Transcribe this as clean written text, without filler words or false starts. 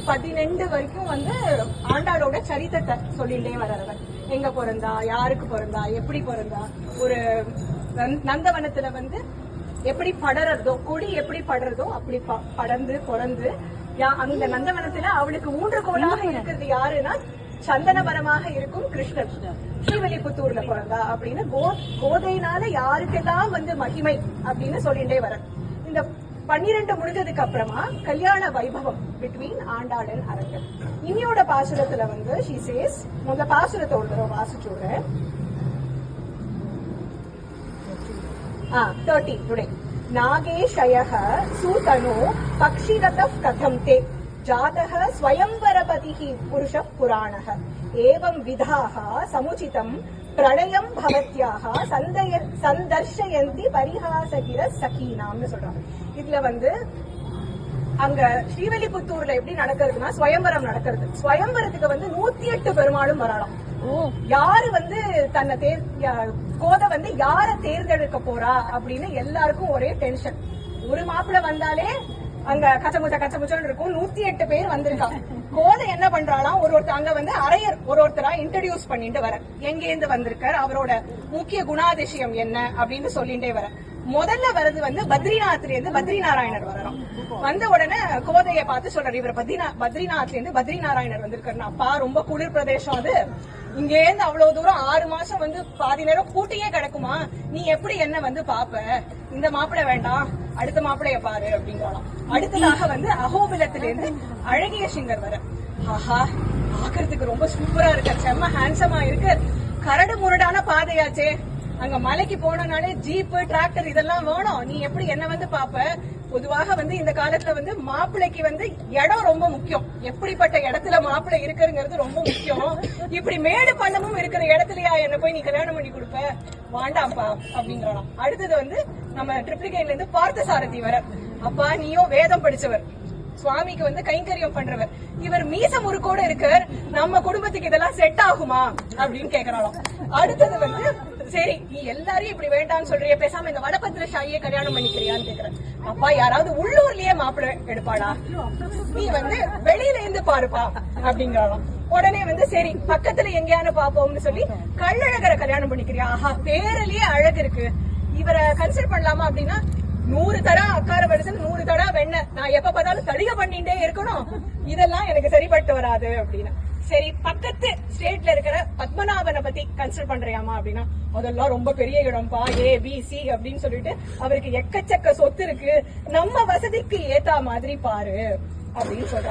12 வரைக்கும் வந்து ஆண்டாளோட சரித்திரத்தை சொல்லிட்டே வர்றவர். எங்க பிறந்தா, யாருக்கு பிறந்தா, எப்படி பிறந்தா, ஒரு நந்தவனத்துல வந்து எப்படி படறதோ, கொடி எப்படி படறதோ அப்படி படர்ந்து பிறந்து அந்த நந்தவனத்துல அவளுக்கு ஊன்றுகோலாக இருக்கிறது யாருன்னா சந்தனவனமாக இருக்கும் கிருஷ்ணன். ஸ்ரீவில்லிபுத்தூர்ல பிறந்தா அப்படின்னு கோதையினால யாருக்கெல்லாம் வந்து மகிமை அப்படின்னு சொல்லிட்டே வர. இந்த 12 முடிஞ்சதுக்கு அப்புறமா கல்யாண வைபவம் பிட்வீன் ஆண்டாள் அண்ட் அரங்கன். இனியோட பாசுரத்துல வந்து she says, முதல்ல பாசுரத்தை ஒரு தடவை வாசிச்சுடுறேன். 13 டுடே. நாகேஷயः சூதனோ பக்ஷிரதः கதம் தே ஜாதः ஸ்வயம்பரபதிः புருஷः புராணः ஏவம் விதாः சமுச்சிதம் பிரளயம் பவத்யாः சந்தர்ஷயந்தி பரிஹாசகிர சகீனாம்னு சொல்றாங்க. இதுல வந்து அங்க ஸ்ரீவில்லிபுத்தூர்ல எப்படி நடக்கிறதுனா ஸ்வயம்பரம் நடக்கிறது. ஸ்வயம்பரத்துக்கு வந்து 108 பெருமாளும் வரலாம். யாரு வந்து தன்னை கோதை வந்து யார தேர்ந்தெடுக்க போறா அப்படின்னு எல்லாருக்கும் ஒரே டென்ஷன். ஒரு மாப்பிள்ள வந்தாலே அங்க கச்சமுச்சன்னு இருக்கும். 108 பேர் வந்திருக்காங்க. கோதை என்ன பண்றாலாம், ஒருத்தர் அங்க வந்து அரையர் ஒருத்தரா இன்ட்ரடியூஸ் பண்ணிட்டு வர, எங்கேருந்து வந்திருக்கார், அவரோட முக்கிய குணாதிசயம் என்ன அப்படின்னு சொல்லிட்டே வர. முதல்ல வரது வந்து பத்ரிநாத்ல இருந்து பத்ரிநாராயணர் வரலாம். வந்த உடனே கோதைய பார்த்து சொல்றாரு, இவர் பத்ரிநாத்ல இருந்து பத்ரிநாராயணர் வந்திருக்காரு. அப்பா ரொம்ப குளிர் பிரதேசம் அது, இங்க இருந்து அவ்வளவு தூரம் 6 மாசம் வந்து பாதி நேரம் கூட்டியே கிடக்குமா, நீ எப்படி என்ன வந்து பாப்ப, இந்த மாப்பிள்ளை வேண்டாம் அடுத்த மாப்பிள்ளைய பாரு அப்படிங்கலாம். அடுத்ததாக வந்து அகோபிலத்தில இருந்து அழகிய சிங்கர் வர. ஆஹா, பாக்குறதுக்கு ரொம்ப சூப்பரா இருக்க, செம்ம ஹேண்ட்ஸமா இருக்கு, கரடு முரடான பாதையாச்சே, அங்க மலைக்கு போனனாலே ஜீப்பு டிராக்டர் இதெல்லாம் வேணும், நீ எப்படி என்ன வந்து பாப்ப. பொதுவாக வந்து இந்த காலத்துல வந்து மாப்பிள்ளைக்கு வந்து இடம் ரொம்ப முக்கியம், எப்படிப்பட்ட இடத்துல மாப்பிள்ளை இருக்குங்கிறது ரொம்ப முக்கியம். இப்படி மேடு பள்ளமும் இருக்கிற இடத்துலயா என்ன போய் நீ கல்யாணம் பண்ணி கொடுப்ப, வாண்டாப்பா அப்படிங்கலாம். அடுத்தது வந்து நம்ம ட்ரிப்ளிகேட்ல இருந்து பார்த்த சாரதி வர. அப்பா நீயும் வேதம் படிச்சவர், சுவாமிக்கு வந்து கைங்கரியம் பண்றவர், இவர் மீச முறுக்கோட இருக்கார், நம்ம குடும்பத்துக்கு இதெல்லாம் செட் ஆகுமா அப்படின்னு கேக்குறாளாம். அடுத்தது வந்து சரி நீ எல்லாரையும் இப்படி வேண்டாம்னு சொல்றிய, பேசாம இந்த வடபத்திர ஷாயியே கல்யாணம் பண்ணிக்கிறியான்னு கேக்குறேன். அப்பா யாராவது உள்ளூர்லயே மாப்பிள்ளை எடுப்பாடா, நீ வந்து வெளியில இருந்து பாருப்பா அப்படிங்கறாம். உடனே வந்து சரி பக்கத்துல எங்கேயானு பாப்போம்னு சொல்லி கள்ளழகரை கல்யாணம் பண்ணிக்கிறியா, ஆஹா பேரலையே அழகு இருக்கு, இவரை கன்சிடர் பண்ணலாமா அப்படின்னா 100 தடா அக்கார வருஷம் 100 தடா வெண்ண, நான் எப்ப பார்த்தாலும் தடிக பண்ணிட்டே இருக்கணும், இதெல்லாம் எனக்கு சரிப்பட்டு வராது அப்படின்னா. சரி பக்கத்து ஸ்டேட்ல இருக்கிற பத்மநாபனை பத்தி கன்சிடர் பண்றியாமா அப்படின்னா, அதெல்லாம் ரொம்ப பெரிய இடம்பா, ABC அப்படின்னு சொல்லிட்டு அவருக்கு எக்கச்சக்க சொத்து இருக்கு, நம்ம வசதிக்கு ஏத்தா மாதிரி பாரு அப்படின்னு சொல்றாங்க.